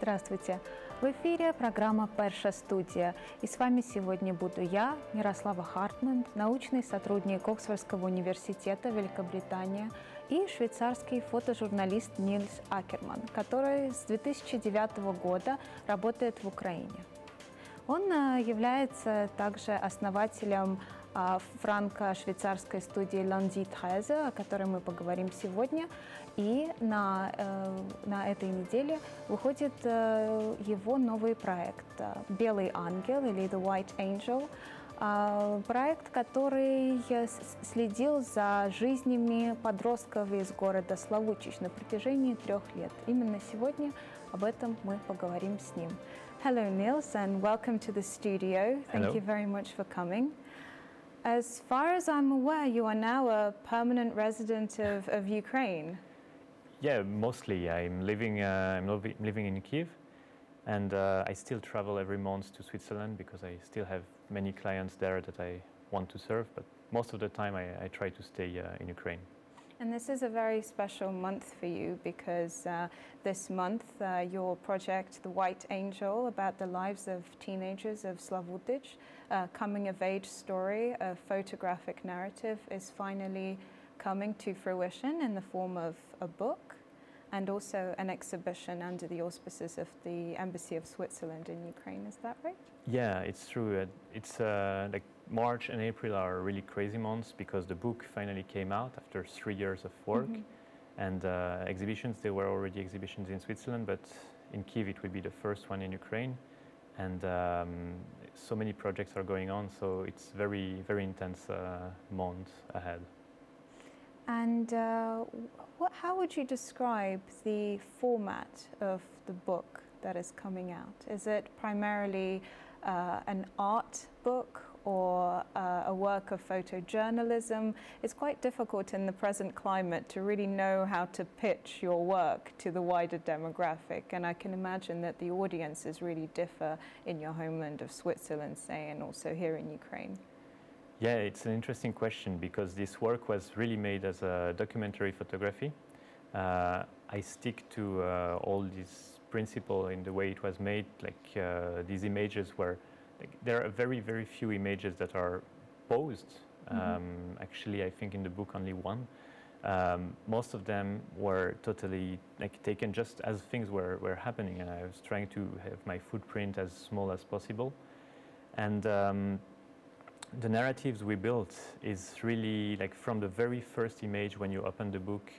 Здравствуйте! В эфире программа «Перша, студия». И с вами сегодня буду я, Мирослава Хартман, научный сотрудник Оксфордского университета Великобритания, и швейцарский фотожурналист Нильс Акерман, который с 2009 года работает в Украине. Он является также основателем франко-швейцарской студии «Lundi 13», о которой мы поговорим сегодня. И на этой неделе выходит его новый проект «Белый ангел» или «The White Angel», проект, который следил за жизнями подростков из города Славутич на протяжении 3 лет. Именно сегодня об этом мы поговорим с ним. Hello, Nils, and welcome to the studio. Thank you very much for coming. As far as I'm aware, you are now a permanent resident of Ukraine. Yeah, mostly. I'm living in Kyiv, and I still travel every month to Switzerland because I still have many clients there that I want to serve, but most of the time I try to stay in Ukraine. And this is a very special month for you because this month your project, The White Angel, about the lives of teenagers of Slavutic, coming-of-age story, a photographic narrative, is finally coming to fruition in the form of a book and also an exhibition under the auspices of the Embassy of Switzerland in Ukraine. Is that right? Yeah, it's true. It's like March and April are really crazy months because the book finally came out after 3 years of work. And exhibitions, there were already exhibitions in Switzerland, but in Kyiv it will be the first one in Ukraine. And so many projects are going on, so it's very, very intense month ahead. And how would you describe the format of the book that is coming out? Is it primarily an art book or a work of photojournalism? It's quite difficult in the present climate to really know how to pitch your work to the wider demographic, and I can imagine that the audiences really differ in your homeland of Switzerland, say, and also here in Ukraine. Yeah, it's an interesting question because this work was really made as a documentary photography. I stick to all these principles in the way it was made, like these images were, there are very, very few images that are posed. Actually, I think in the book only one. Most of them were totally taken just as things were happening, and I was trying to have my footprint as small as possible. And the narratives we built is really like from the very first image when you open the book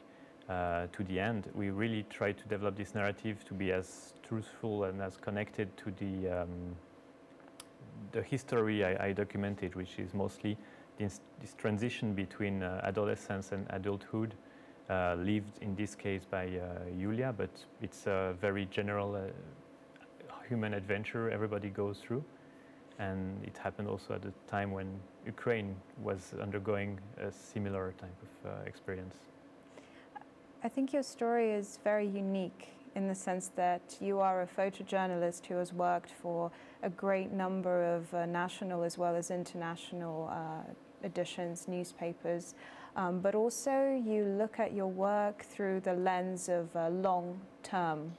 to the end, we really try to develop this narrative to be as truthful and as connected to the history I documented, which is mostly this transition between adolescence and adulthood, lived in this case by Julia, but it's a very general human adventure everybody goes through. And it happened also at the time when Ukraine was undergoing a similar type of experience. I think your story is very unique in the sense that you are a photojournalist who has worked for a great number of national as well as international editions, newspapers, but also you look at your work through the lens of long-term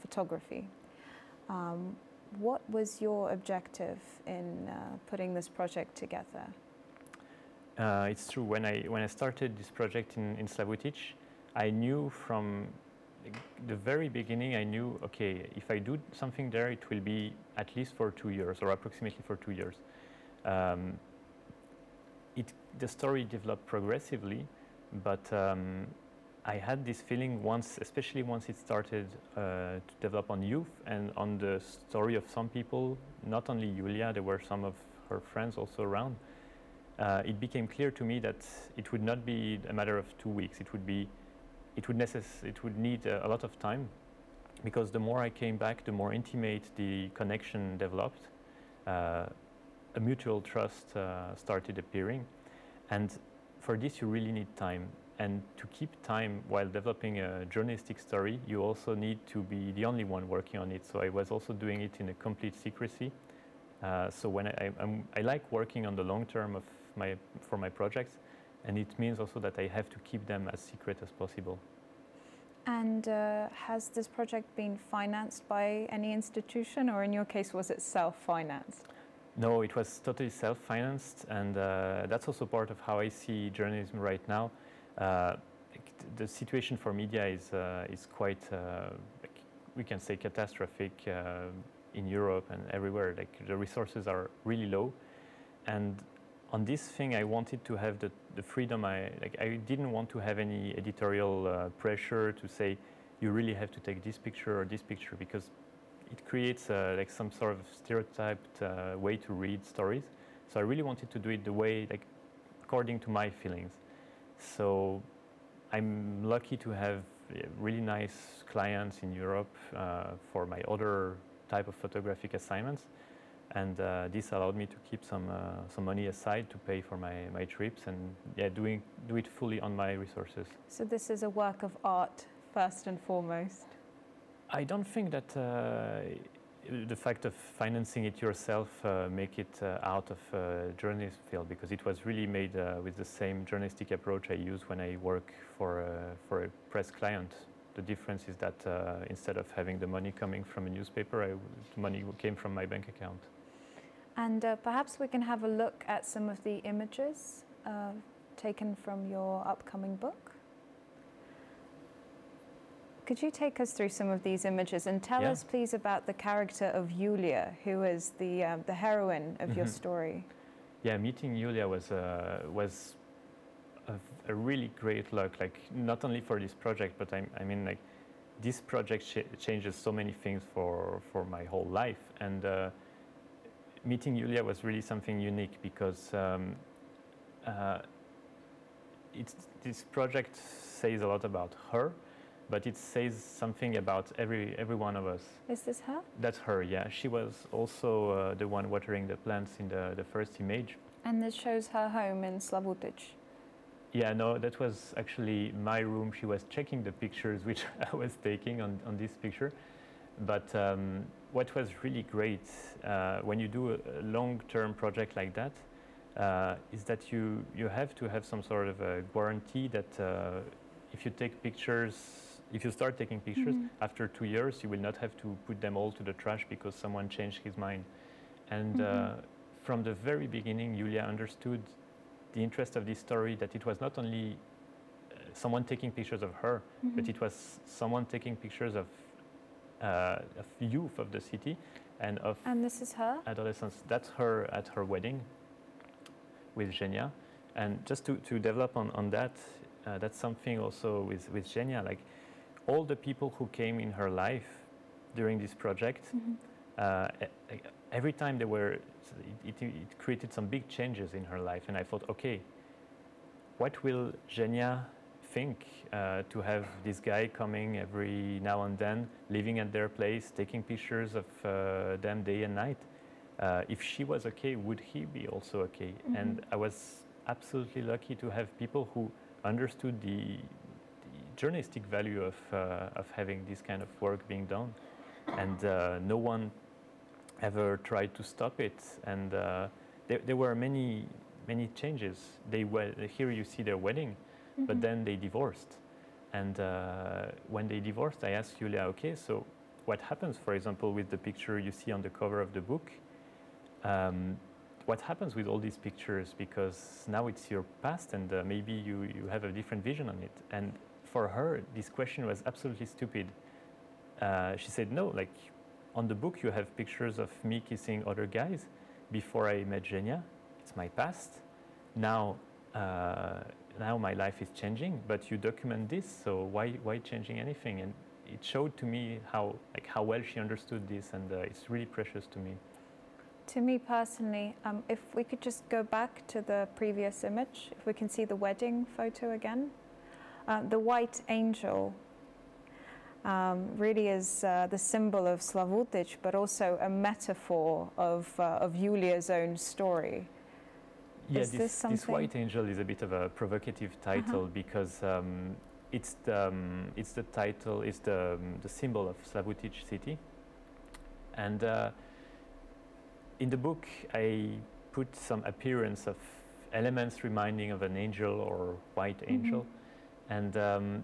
photography. What was your objective in putting this project together? It's true. When I started this project in Slavutic, I knew from the very beginning, I knew, okay, if I do something there, it will be at least for 2 years, or approximately for 2 years. The story developed progressively, but I had this feeling especially once it started to develop on youth and on the story of some people, not only Julia, there were some of her friends also around. It became clear to me that it would not be a matter of 2 weeks. It would need a lot of time, because the more I came back, the more intimate the connection developed. A mutual trust started appearing, and for this you really need time. And to keep time while developing a journalistic story, you also need to be the only one working on it. So I was also doing it in a complete secrecy. So when I like working on the long term for my projects, and it means also that I have to keep them as secret as possible. And has this project been financed by any institution, or in your case, was it self-financed? No, it was totally self-financed, and that's also part of how I see journalism right now. The situation for media is quite, like we can say, catastrophic in Europe and everywhere. Like the resources are really low, and on this thing, I wanted to have the freedom. I didn't want to have any editorial pressure to say you really have to take this picture or this picture, because it creates like some sort of stereotyped way to read stories. So I really wanted to do it the way, like, according to my feelings. So I'm lucky to have really nice clients in Europe for my other type of photographic assignments. And this allowed me to keep some money aside to pay for my trips, and do it fully on my resources. So this is a work of art first and foremost. I don't think that the fact of financing it yourself make it out of journalism field, because it was really made with the same journalistic approach I use when I work for a press client. The difference is that instead of having the money coming from a newspaper, the money came from my bank account. And perhaps we can have a look at some of the images taken from your upcoming book. Could you take us through some of these images and tell us, please, about the character of Julia, who is the heroine of your story? Yeah, meeting Julia was a really great luck. Like, not only for this project, but I mean, like, this project changes so many things for my whole life. And meeting Julia was really something unique, because this project says a lot about her, but it says something about every one of us. Is this her? That's her, yeah. She was also the one watering the plants in the first image. And this shows her home in Slavutic. Yeah, no, that was actually my room. She was checking the pictures which I was taking on this picture. But what was really great when you do a long-term project like that is that you have to have some sort of a guarantee that if you take pictures, if you start taking pictures, after 2 years, you will not have to put them all to the trash because someone changed his mind. And from the very beginning, Julia understood the interest of this story, that it was not only someone taking pictures of her, but it was someone taking pictures of youth of the city and of this is her? Adolescence. That's her at her wedding with Genia. And just to develop on that, that's something also with Genia, like all the people who came in her life during this project, every time it created some big changes in her life. And I thought, okay, what will Genia think to have this guy coming every now and then, living at their place, taking pictures of them day and night? If she was okay, would he be also okay? And I was absolutely lucky to have people who understood the journalistic value of having this kind of work being done, and no one ever tried to stop it. And there were many changes. Here you see their wedding, but then they divorced. And when they divorced, I asked Julia, okay, so what happens, for example, with the picture you see on the cover of the book? What happens with all these pictures? Because now it's your past, and maybe you have a different vision on it. And for her, this question was absolutely stupid. She said, no, like on the book you have pictures of me kissing other guys before I met Genia. It's my past. Now my life is changing, but you document this, so why changing anything? And it showed to me how well she understood this, and it's really precious to me. To me personally, if we could just go back to the previous image, if we can see the wedding photo again. The white angel really is the symbol of Slavutic, but also a metaphor of Julia's own story. Yeah, this white angel is a bit of a provocative title because it's the title, it's the symbol of Slavutic city. And in the book, I put some appearance of elements reminding of an angel or white angel. And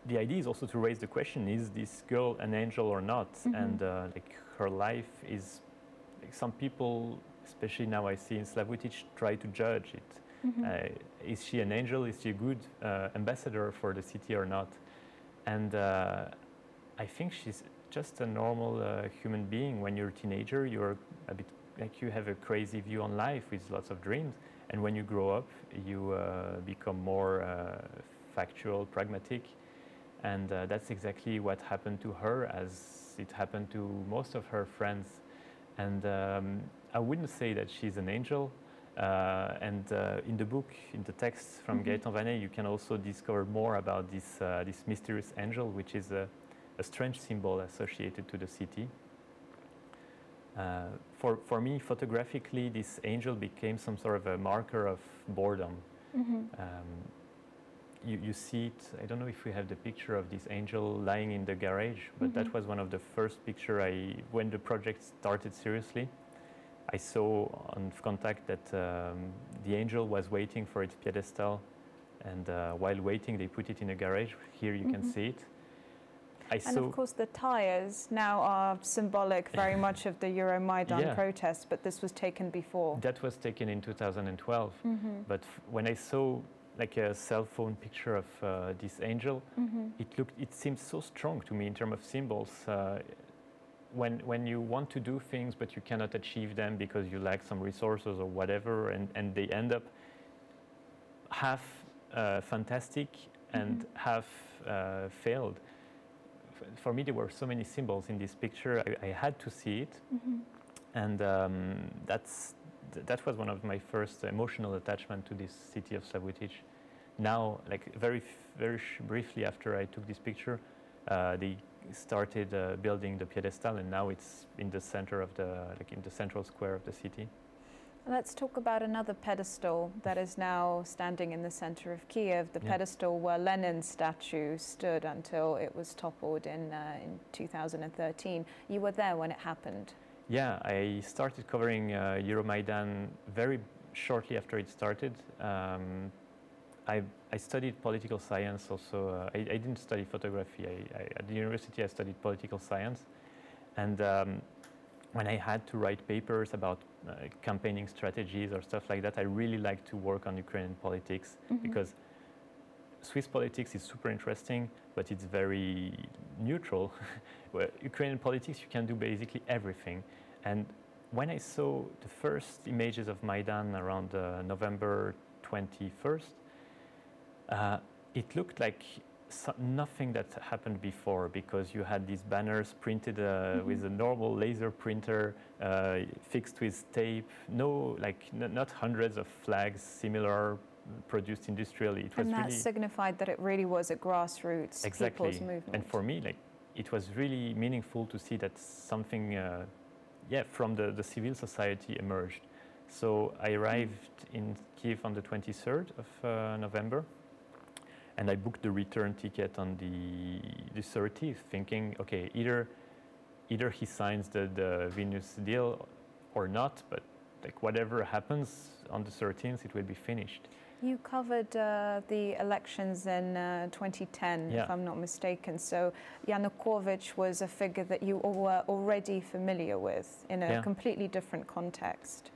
the idea is also to raise the question: is this girl an angel or not? And like her life is, like, some people, especially now I see in Slavutic, try to judge it. Is she an angel? Is she a good ambassador for the city or not? And I think she's just a normal human being. When you're a teenager, you're a bit like, you have a crazy view on life with lots of dreams. And when you grow up, you become more factual, pragmatic. And that's exactly what happened to her, as it happened to most of her friends. And I wouldn't say that she's an angel. In the book, in the text from Gaëtan Vanet, you can also discover more about this mysterious angel, which is a strange symbol associated to the city. For me, photographically, this angel became some sort of a marker of boredom. You see it, I don't know if we have the picture of this angel lying in the garage, but that was one of the first pictures when the project started seriously. I saw on contact that the angel was waiting for its pedestal, and while waiting, they put it in a garage. Here you can see it. And of course, the tires now are symbolic very much of the Euromaidan protests, but this was taken before. That was taken in 2012. But when I saw like a cell phone picture of this angel, it seemed so strong to me in terms of symbols. When you want to do things but you cannot achieve them because you lack some resources or whatever, and they end up half fantastic and half failed. For me, there were so many symbols in this picture. I had to see it, and that was one of my first emotional attachment to this city of Slavutic. Now, like very briefly after I took this picture, they started building the pedestal, and now it's in the center of in the central square of the city. Let's talk about another pedestal that is now standing in the center of Kiev, the pedestal where Lenin's statue stood until it was toppled in 2013. You were there when it happened. Yeah, I started covering Euromaidan very shortly after it started. I studied political science also. I didn't study photography. At the university, I studied political science. And when I had to write papers about campaigning strategies or stuff like that, I really liked to work on Ukrainian politics because Swiss politics is super interesting, but it's very neutral. Well, Ukrainian politics, you can do basically everything. And when I saw the first images of Maidan around November 21st, it looked like nothing that happened before, because you had these banners printed with a normal laser printer, fixed with tape. Not hundreds of flags similar, produced industrially. It was and that signified that it really was a grassroots people's movement. And for me, it was really meaningful to see that something, from the civil society emerged. So I arrived in Kiev on the 23rd of November. And I booked the return ticket on the 30th, thinking, okay, either he signs the Vilnius deal or not, but like whatever happens on the 13th, it will be finished. You covered the elections in 2010, if I'm not mistaken. So Yanukovych was a figure that you were already familiar with in a completely different context.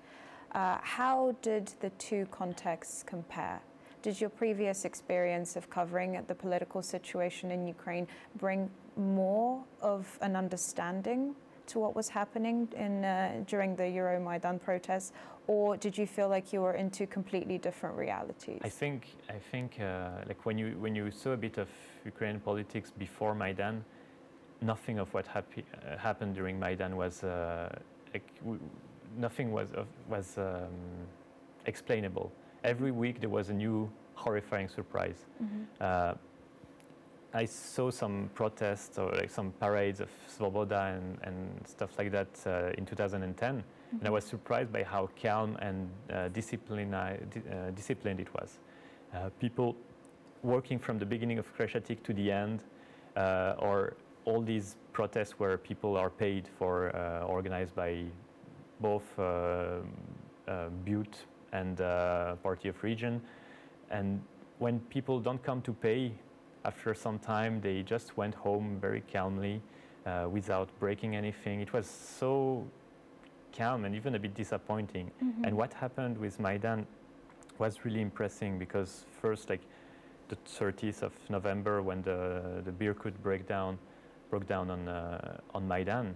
How did the two contexts compare? Did your previous experience of covering the political situation in Ukraine bring more of an understanding to what was happening during the Euromaidan protests, or did you feel like you were into completely different realities? I think like when you saw a bit of Ukrainian politics before Maidan, nothing of what happened during Maidan was nothing was explainable. Every week there was a new horrifying surprise. I saw some protests or like some parades of Svoboda and stuff like that in 2010, and I was surprised by how calm and disciplined it was. People working from the beginning of Crescentic to the end, or all these protests where people are paid for, organized by both Butte and Party of Region. And when people don't come to pay, after some time, they just went home very calmly, without breaking anything. It was so calm and even a bit disappointing. And what happened with Maidan was really impressive, because first, like the 30th of November, when the Birkut broke down on Maidan,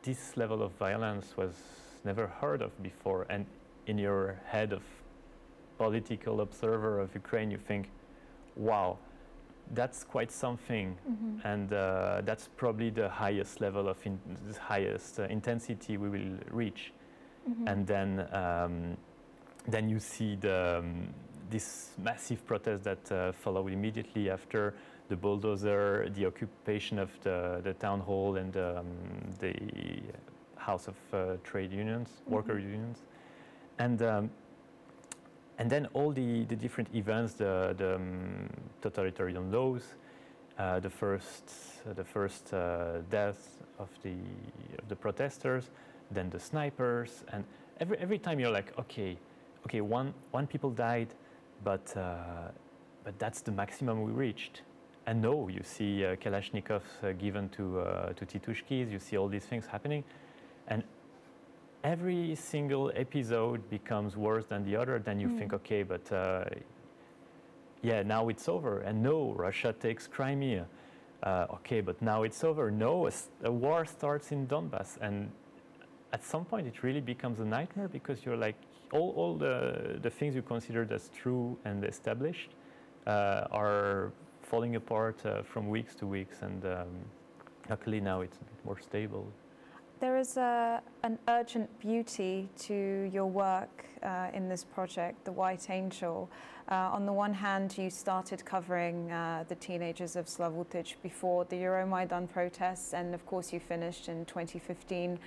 this level of violence was never heard of before. And in your head of political observer of Ukraine, you think, wow, that's quite something. And that's probably the highest level of the highest intensity we will reach. And then you see this massive protest that followed immediately after the bulldozer, the occupation of the town hall and the House of Trade Unions, worker unions, and then all the different events, the totalitarian laws, the first death of the protesters, then the snipers, and every time you're like, okay, one people died, but that's the maximum we reached. And no, you see Kalashnikovs given to Titushkis, you see all these things happening, and every single episode becomes worse than the other. Then you think, okay, but yeah, now it's over. And no, Russia takes Crimea. Okay, but now it's over. No, a war starts in Donbass. And at some point, it really becomes a nightmare, because you're like, all the things you considered as true and established are falling apart from weeks to weeks. And luckily now it's a bit more stable. There is an urgent beauty to your work in this project, The White Angel. On the one hand, you started covering the teenagers of Slavutich before the Euromaidan protests, and of course you finished in 2015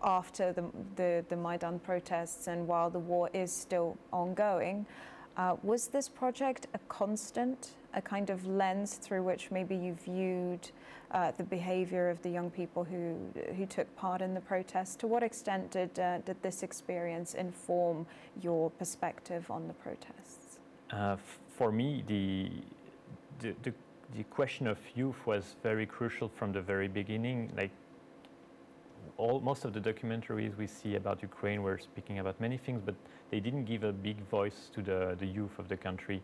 after the Maidan protests, and while the war is still ongoing. Was this project a constant, a kind of lens through which maybe you viewed the behavior of the young people who took part in the protests? To what extent did this experience inform your perspective on the protests? For me, the question of youth was very crucial from the very beginning. Like most of the documentaries we see about Ukraine were speaking about many things, but they didn't give a big voice to the youth of the country.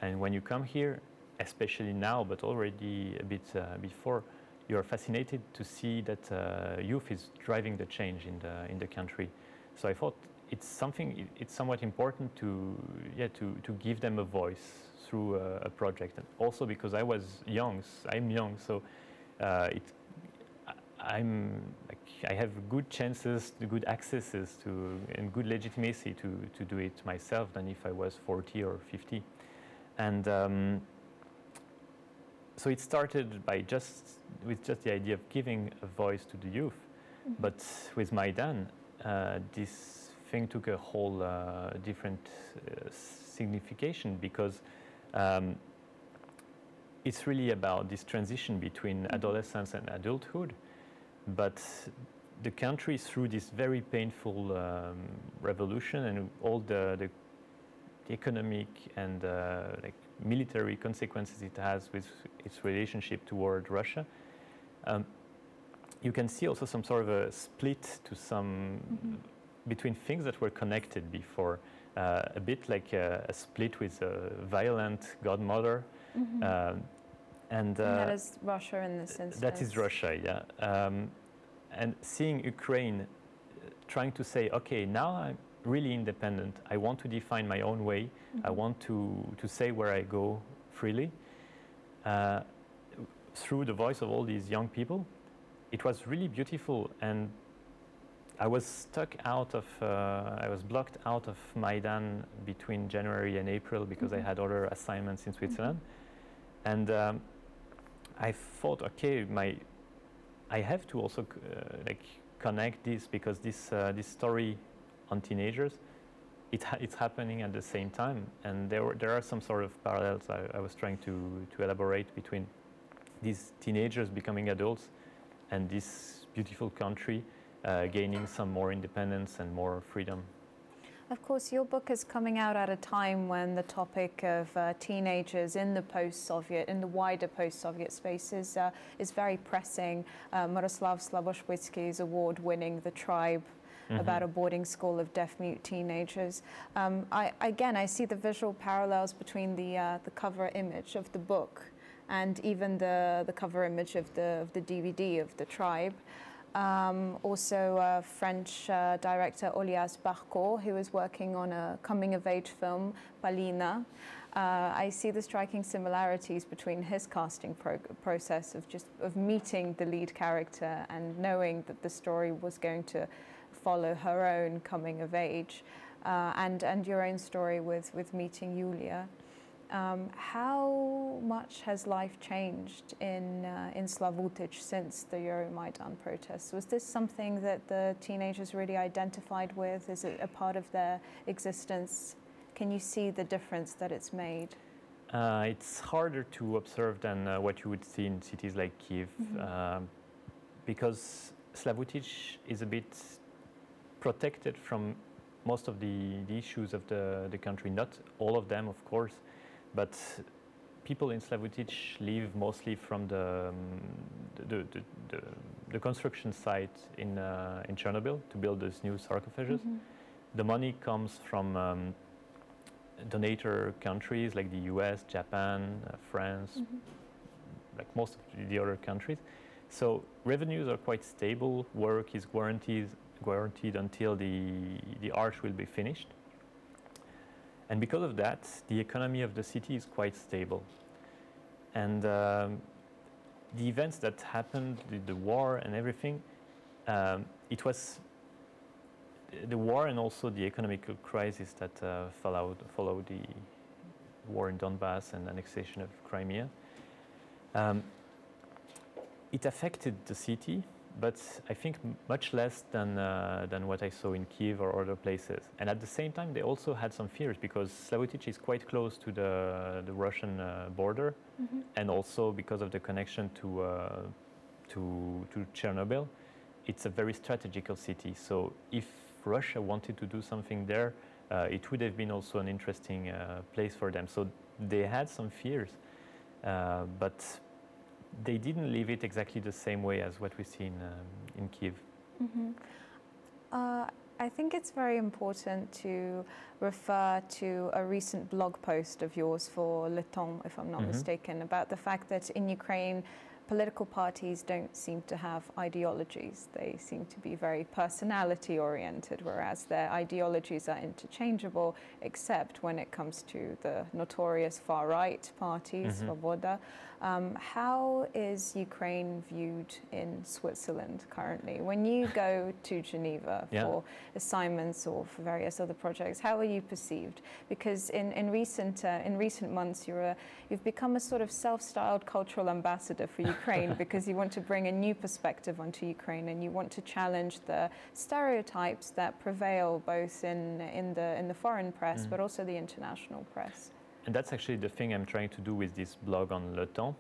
And when you come here, especially now, but already a bit before, you're fascinated to see that youth is driving the change in the country. So I thought it's somewhat important to give them a voice through a project. And also because I'm young, so I have good chances, good accesses to, and good legitimacy to do it myself than if I was 40 or 50. And so it started with just the idea of giving a voice to the youth. But with Maidan, this thing took a whole different signification, because it's really about this transition between adolescence and adulthood. But the country, through this very painful revolution and all the economic and military consequences it has with its relationship toward Russia, you can see also some sort of a split to some between things that were connected before, a bit like a split with a violent godmother. And that is Russia in this instance. That is Russia, yeah. And seeing Ukraine trying to say, okay, now I'm really independent. I want to define my own way. I want to say where I go freely. Through the voice of all these young people, it was really beautiful. And I was stuck out of, I was blocked out of Maidan between January and April because I had other assignments in Switzerland. And I thought, okay, I have to also connect this, because this story on teenagers, it's happening at the same time, and there are some sort of parallels I was trying to elaborate between these teenagers becoming adults and this beautiful country gaining some more independence and more freedom. Of course, your book is coming out at a time when the topic of teenagers in the post-Soviet, in the wider post-Soviet space is very pressing. Miroslav Slaboshwitsky's award-winning The Tribe, about a boarding school of deaf-mute teenagers. I see the visual parallels between the cover image of the book and even the cover image of the DVD of The Tribe. Also French director Olias Barco, who is working on a coming-of-age film, Palina. I see the striking similarities between his casting process of meeting the lead character and knowing that the story was going to follow her own coming of age, and your own story with meeting Yulia. How much has life changed in Slavutic since the Euromaidan protests? Was this something that the teenagers really identified with? Is it a part of their existence? Can you see the difference that it's made? It's harder to observe than what you would see in cities like Kiev, because Slavutic is a bit protected from most of the issues of the country. Not all of them, of course, but people in Slavutic live mostly from the construction site in Chernobyl to build these new sarcophages. The money comes from donator countries like the US, Japan, France, like most of the other countries. So revenues are quite stable. Work is guaranteed until the arch will be finished. And because of that, the economy of the city is quite stable. And the events that happened, the war and everything, it was the war and also the economic crisis that followed the war in Donbass and annexation of Crimea. It affected the city, but I think much less than what I saw in Kiev or other places. And at the same time, they also had some fears because Slavutic is quite close to the Russian border, and also because of the connection to Chernobyl, it's a very strategical city. So if Russia wanted to do something there, it would have been also an interesting place for them. So they had some fears, but they didn't live it exactly the same way as what we see in Kiev. I think it's very important to refer to a recent blog post of yours for Le Temps, if I'm not mistaken, about the fact that in Ukraine, political parties don't seem to have ideologies. They seem to be very personality-oriented, whereas their ideologies are interchangeable, except when it comes to the notorious far-right parties, Svoboda. How is Ukraine viewed in Switzerland currently? When you go to Geneva for assignments or for various other projects, how are you perceived? Because in recent months, you've become a sort of self-styled cultural ambassador for Ukraine because you want to bring a new perspective onto Ukraine and you want to challenge the stereotypes that prevail both in the foreign press but also the international press. And that's actually the thing I'm trying to do with this blog on Le Temps.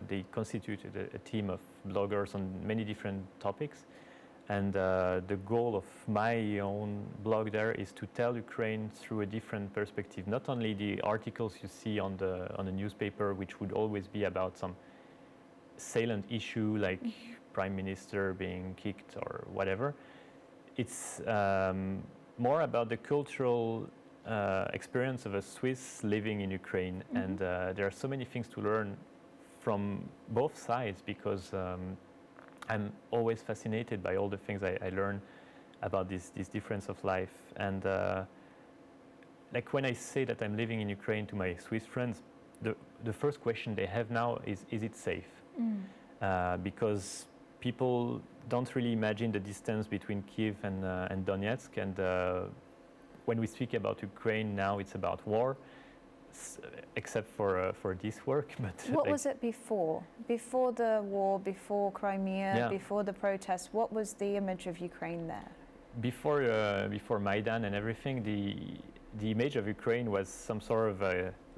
They constituted a team of bloggers on many different topics. And the goal of my own blog there is to tell Ukraine through a different perspective. Not only the articles you see on the newspaper, which would always be about some salient issue like prime minister being kicked or whatever. It's more about the cultural experience of a Swiss living in Ukraine, and there are so many things to learn from both sides because I'm always fascinated by all the things I learn about this difference of life. And like when I say that I'm living in Ukraine to my Swiss friends, the first question they have now is it safe? Because people don't really imagine the distance between Kiev and Donetsk, and when we speak about Ukraine now, it's about war, except for this work. But what was it before? Before the war, before Crimea, before the protests, what was the image of Ukraine there? Before Maidan and everything, the image of Ukraine was some sort of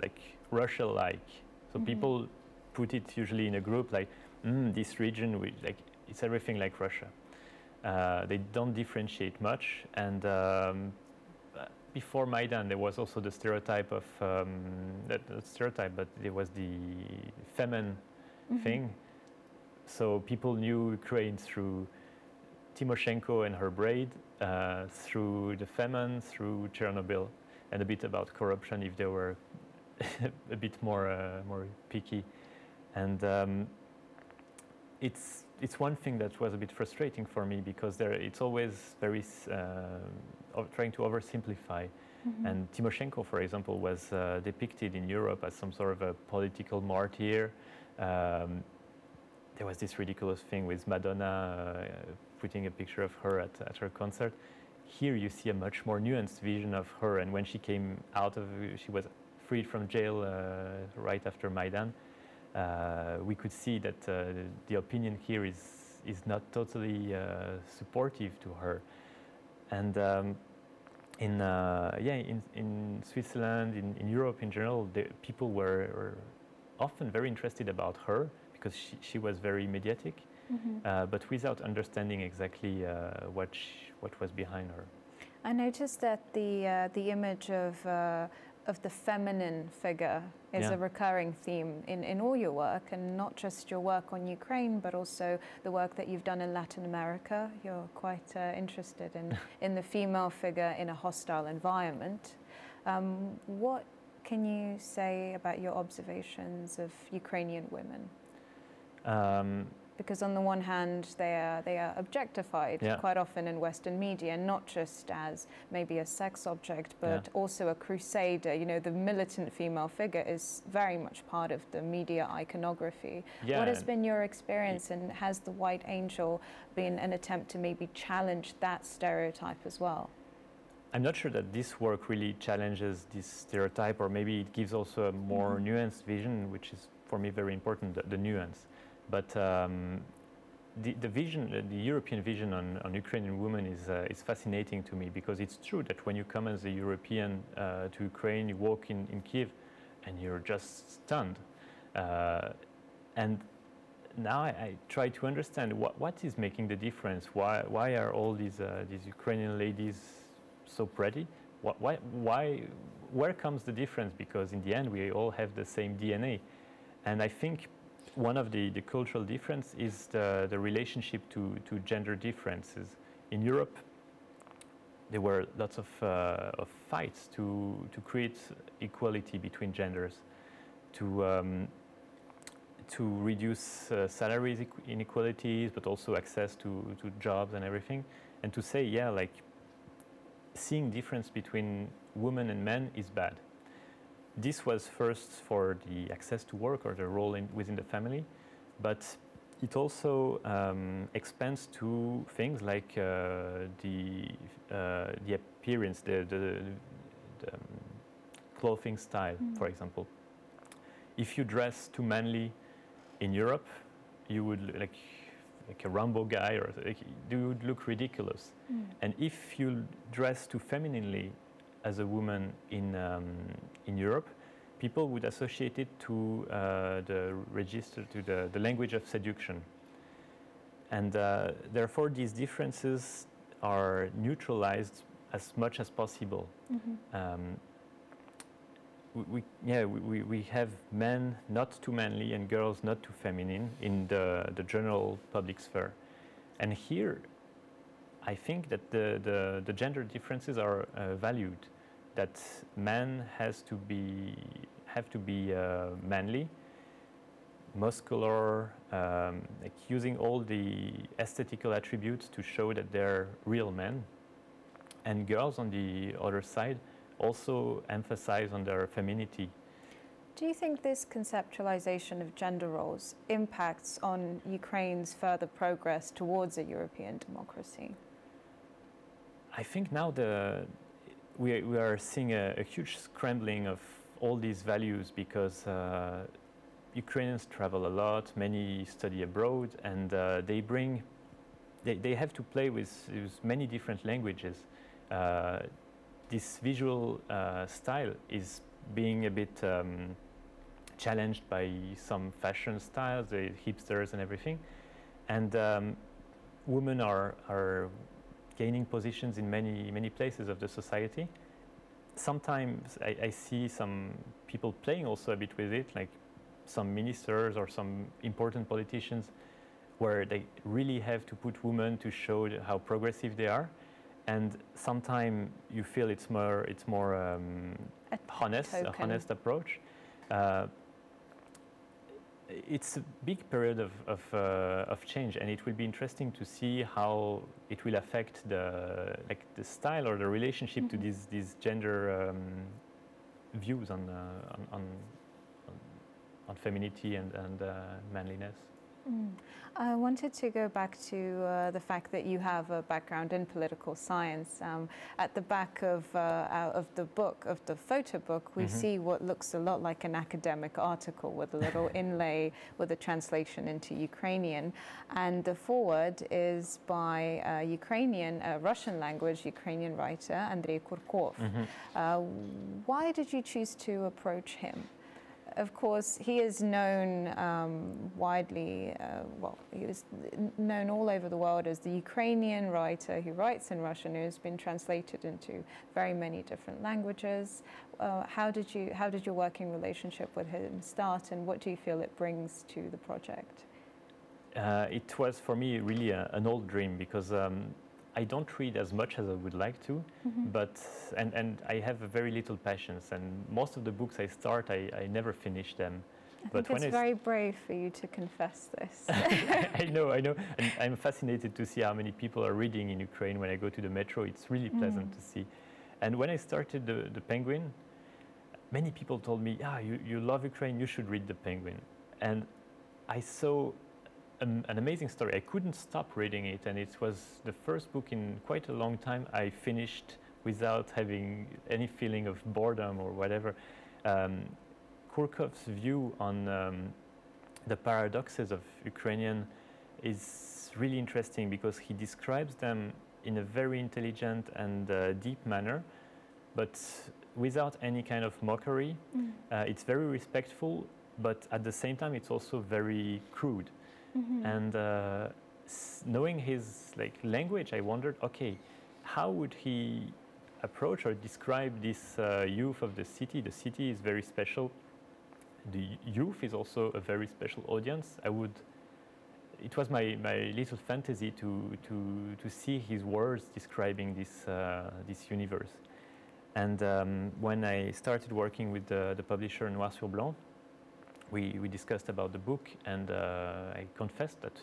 like Russia-like. So people put it usually in a group like this region, like it's everything like Russia. They don't differentiate much, and before Maidan, there was also the stereotype of, not stereotype, but there was the feminine thing. So people knew Ukraine through Timoshenko and her braid, through the famine, through Chernobyl, and a bit about corruption if they were a bit more picky. And it's one thing that was a bit frustrating for me, because it's always very trying to oversimplify. And Timoshenko, for example, was depicted in Europe as some sort of a political martyr. There was this ridiculous thing with Madonna putting a picture of her at her concert. Here you see a much more nuanced vision of her, and when she came out she was freed from jail right after Maidan, we could see that the opinion here is not totally supportive to her. And in Switzerland, in Europe in general, people were often very interested about her, because she was very mediatic, but without understanding exactly what was behind her. I noticed that the image of the feminine figure is a recurring theme in all your work, and not just your work on Ukraine, but also the work that you've done in Latin America. You're quite interested in the female figure in a hostile environment. What can you say about your observations of Ukrainian women? Because on the one hand, they are objectified quite often in Western media, not just as maybe a sex object, but also a crusader. You know, the militant female figure is very much part of the media iconography. What has been your experience, and has the White Angel been an attempt to maybe challenge that stereotype as well? I'm not sure that this work really challenges this stereotype, or maybe it gives also a more nuanced vision, which is for me very important, the nuance. But the vision, the European vision on Ukrainian women is fascinating to me, because it's true that when you come as a European to Ukraine, you walk in Kiev and you're just stunned. And now I try to understand what is making the difference. Why are all these Ukrainian ladies so pretty? Where comes the difference? Because in the end, we all have the same DNA. And I think one of the cultural difference is the relationship to gender differences. In Europe, there were lots of fights to create equality between genders, to reduce salaries inequalities, but also access to jobs and everything, and to say, like, seeing difference between women and men is bad. This was first for the access to work or the role within the family, but it also expands to things like the appearance, the clothing style, for example. If you dress too manly in Europe, you would like a Rambo guy, or you would look ridiculous. And if you dress too femininely as a woman in Europe, people would associate it to the register, to the language of seduction. And therefore, these differences are neutralized as much as possible. We have men not too manly and girls not too feminine in the general public sphere. And here, I think that the gender differences are valued. That men have to be manly, muscular, like using all the aesthetical attributes to show that they're real men. And girls on the other side also emphasize on their femininity. Do you think this conceptualization of gender roles impacts on Ukraine's further progress towards a European democracy? I think now we are seeing a huge scrambling of all these values, because Ukrainians travel a lot, many study abroad, and they have to play with many different languages. This visual style is being a bit challenged by some fashion styles, the hipsters and everything. And women are gaining positions in many places of the society. sometimes I see some people playing also a bit with it, like some ministers or some important politicians, where they really have to put women to show how progressive they are, and sometimes you feel it's more honest, a honest approach. It's a big period of change, and it will be interesting to see how it will affect the style or the relationship to these gender views on femininity and manliness. I wanted to go back to the fact that you have a background in political science. At the back of the book, of the photo book, we see what looks a lot like an academic article with a little inlay with a translation into Ukrainian. And the foreword is by a Russian language Ukrainian writer, Andrei Kurkov. Why did you choose to approach him? Of course, he is known widely, he is known all over the world as the Ukrainian writer who writes in Russian, who has been translated into very many different languages. How did your working relationship with him start, and what do you feel it brings to the project? It was for me really an old dream, because I don't read as much as I would like to, but and I have a very little patience, and most of the books I start, I never finish them. I think it's very brave for you to confess this. I know, and I'm fascinated to see how many people are reading in Ukraine. When I go to the metro, it's really pleasant to see. And when I started the Penguin, many people told me, "Yeah, you love Ukraine, you should read the Penguin." And I saw an amazing story. I couldn't stop reading it, and it was the first book in quite a long time I finished without having any feeling of boredom or whatever. Kurkov's view on the paradoxes of Ukrainian is really interesting, because he describes them in a very intelligent and deep manner, but without any kind of mockery. It's very respectful, but at the same time it's also very crude. And knowing his language, I wondered, okay, how would he approach or describe this youth of the city? The city is very special. The youth is also a very special audience. It was my little fantasy to see his words describing this universe. And when I started working with the publisher Noir sur Blanc, we discussed about the book, and I confessed that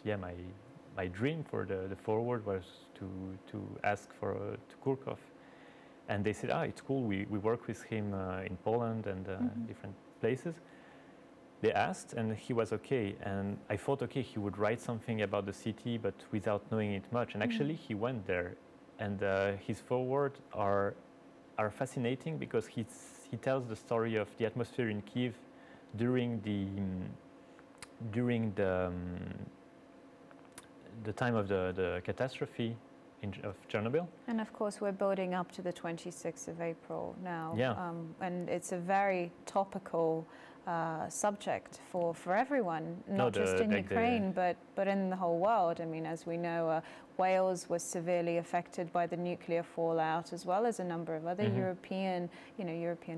my dream for the foreword was to ask to Kurkov, and they said, it's cool. We work with him in Poland and different places. They asked, and he was okay. And I thought, okay, he would write something about the city, but without knowing it much. And actually, he went there, and his foreword are fascinating, because he tells the story of the atmosphere in Kiev during the time of the catastrophe of Chernobyl. And of course, we're building up to the 26th of April now. Yeah. And it's a very topical subject for everyone, not just in Ukraine, but in the whole world. I mean, as we know, Wales was severely affected by the nuclear fallout, as well as a number of other European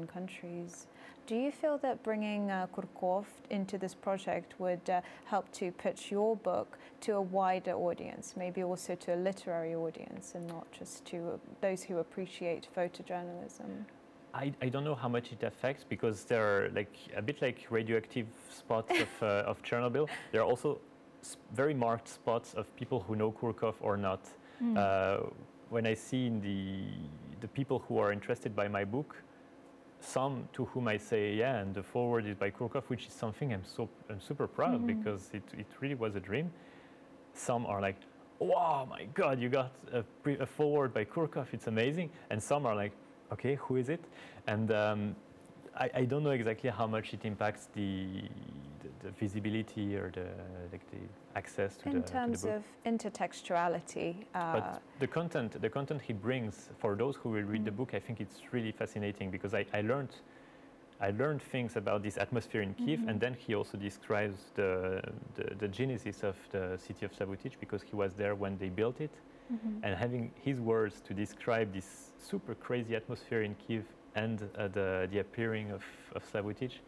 countries. Do you feel that bringing Kurkov into this project would help to pitch your book to a wider audience, maybe also to a literary audience, and not just to those who appreciate photojournalism? I don't know how much it affects, because there are a bit like radioactive spots of Chernobyl. There are also very marked spots of people who know Kurkov or not. When I see the people who are interested by my book, some to whom I say, yeah, and the foreword is by Kurkov, which is something I'm super proud, because it really was a dream. Some are like, wow, my God, you got a foreword by Kurkov, it's amazing. And some are like, okay, who is it? And I don't know exactly how much it impacts the visibility or the access to the book. In terms of intertextuality. But the content he brings, for those who will read the book, I think it's really fascinating, because I learned things about this atmosphere in Kiev, and then he also describes the genesis of the city of Savutich, because he was there when they built it. And having his words to describe this super crazy atmosphere in Kiev and the appearing of Slavutich,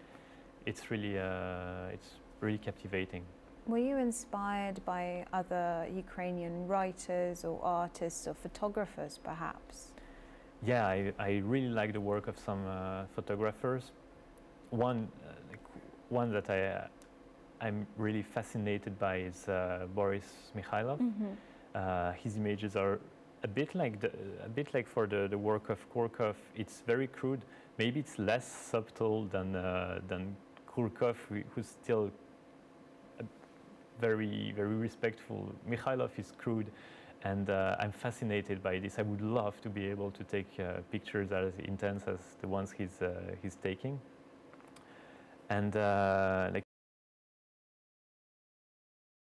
it's really captivating. Were you inspired by other Ukrainian writers or artists or photographers, perhaps? Yeah, I really like the work of some photographers. One that I'm really fascinated by is Boris Mikhailov. His images are a bit like for the work of Kurkov. It's very crude. Maybe it's less subtle than Kurkov, who's still very respectful. Mikhailov is crude, and I'm fascinated by this. I would love to be able to take pictures as intense as the ones he's taking. And like